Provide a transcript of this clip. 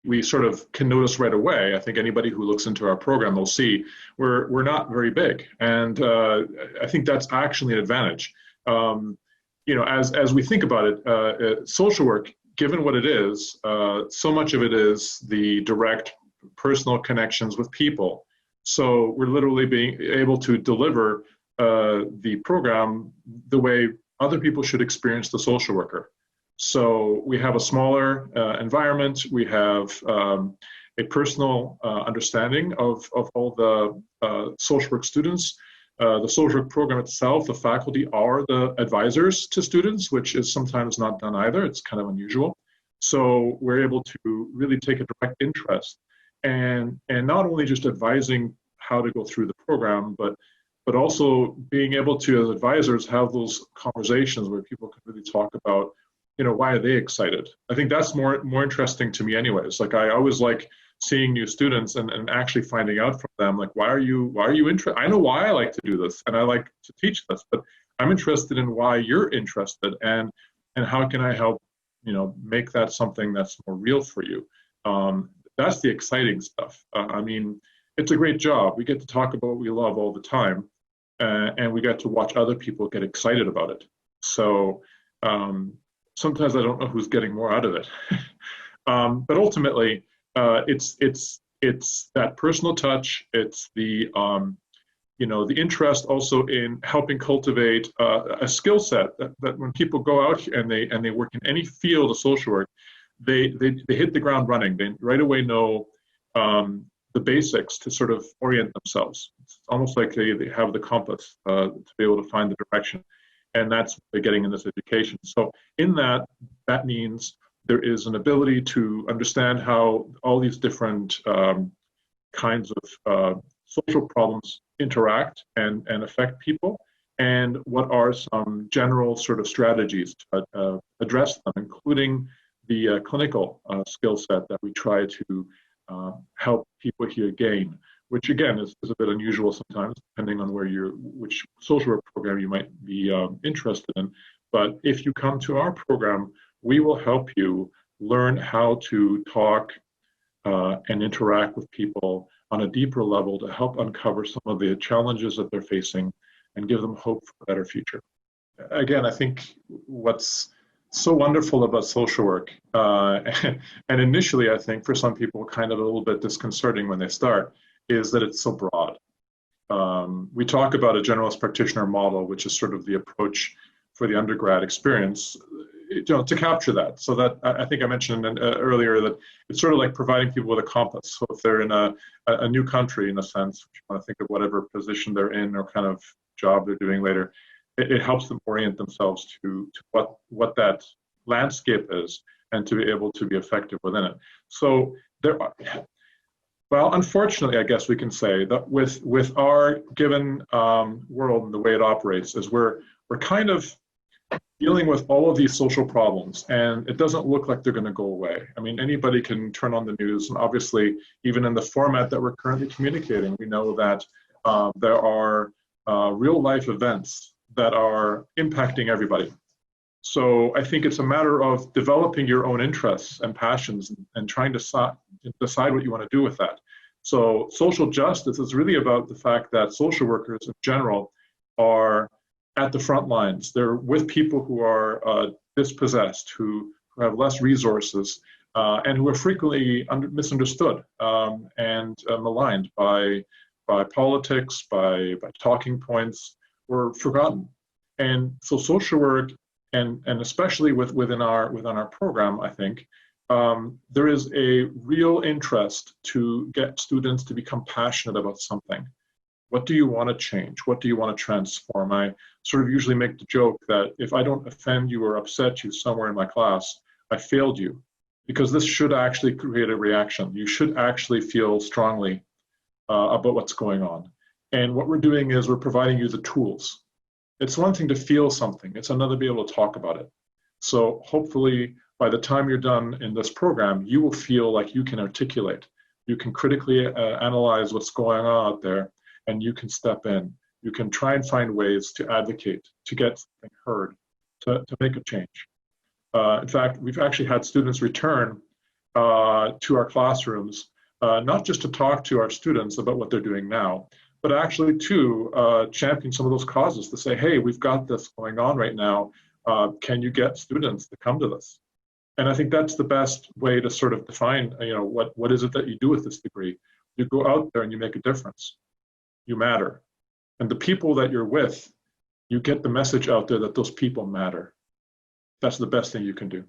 we sort of can notice right away. I think anybody who looks into our program will see we're not very big, and I think that's actually an advantage. As we think about it, social work, given what it is, so much of it is the direct personal connections with people. So we're literally being able to deliver the program the way other people should experience the social worker. So we have a smaller environment. We have a personal understanding of all the social work students. The social work program itself, the faculty are the advisors to students, which is sometimes not done either. It's kind of unusual. So we're able to really take a direct interest and not only just advising how to go through the program, but also being able to, as advisors, have those conversations where people can really talk about, why are they excited? I think that's more interesting to me anyways. Like, I always like seeing new students and actually finding out from them, like, why are you interested? I know why I like to do this and I like to teach this, but I'm interested in why you're interested, and how can I help, make that something that's more real for you. That's the exciting stuff. I mean, it's a great job. We get to talk about what we love all the time, and we get to watch other people get excited about it. So sometimes I don't know who's getting more out of it. But ultimately, it's that personal touch. It's the the interest also in helping cultivate a skill set that when people go out and they work in any field of social work, they hit the ground running. They right away know the basics to sort of orient themselves. It's almost like they have the compass to be able to find the direction. And that's what they're getting in this education. So in that means there is an ability to understand how all these different kinds of social problems interact and affect people, and what are some general sort of strategies to address them, including the clinical skill set that we try to help people here gain, which again is a bit unusual sometimes, depending on which social work program you might be interested in. But if you come to our program, we will help you learn how to talk and interact with people on a deeper level to help uncover some of the challenges that they're facing and give them hope for a better future. Again, I think what's so wonderful about social work, and initially I think for some people kind of a little bit disconcerting when they start, is that it's so broad. We talk about a generalist practitioner model, which is sort of the approach for the undergrad experience, to capture that. So that I think I mentioned earlier that it's sort of like providing people with a compass. So if they're in a new country, in a sense, if you want to think of whatever position they're in or kind of job they're doing later, it helps them orient themselves to what that landscape is and to be able to be effective within it. So well, unfortunately, I guess we can say that with our given world and the way it operates is we're kind of dealing with all of these social problems, and it doesn't look like they're going to go away. I mean, anybody can turn on the news, and obviously, even in the format that we're currently communicating, we know that there are real life events that are impacting everybody. So I think it's a matter of developing your own interests and passions and trying to decide what you want to do with that. So social justice is really about the fact that social workers in general are at the front lines. They're with people who are dispossessed, who have less resources, and who are frequently misunderstood and maligned by politics, by talking points, or forgotten. And so social work, and especially within our program, I think, there is a real interest to get students to become passionate about something. What do you want to change? What do you want to transform? I sort of usually make the joke that if I don't offend you or upset you somewhere in my class, I failed you, because this should actually create a reaction. You should actually feel strongly about what's going on. And what we're doing is we're providing you the tools. It's one thing to feel something. It's another to be able to talk about it. So hopefully by the time you're done in this program, you will feel like you can articulate. You can critically analyze what's going on out there, and you can step in. You can try and find ways to advocate, to get something heard, to make a change. In fact, we've actually had students return to our classrooms, not just to talk to our students about what they're doing now, but actually to champion some of those causes, to say, hey, we've got this going on right now. Can you get students to come to this? And I think that's the best way to sort of define, what is it that you do with this degree? You go out there and you make a difference. You matter. And the people that you're with, you get the message out there that those people matter. That's the best thing you can do.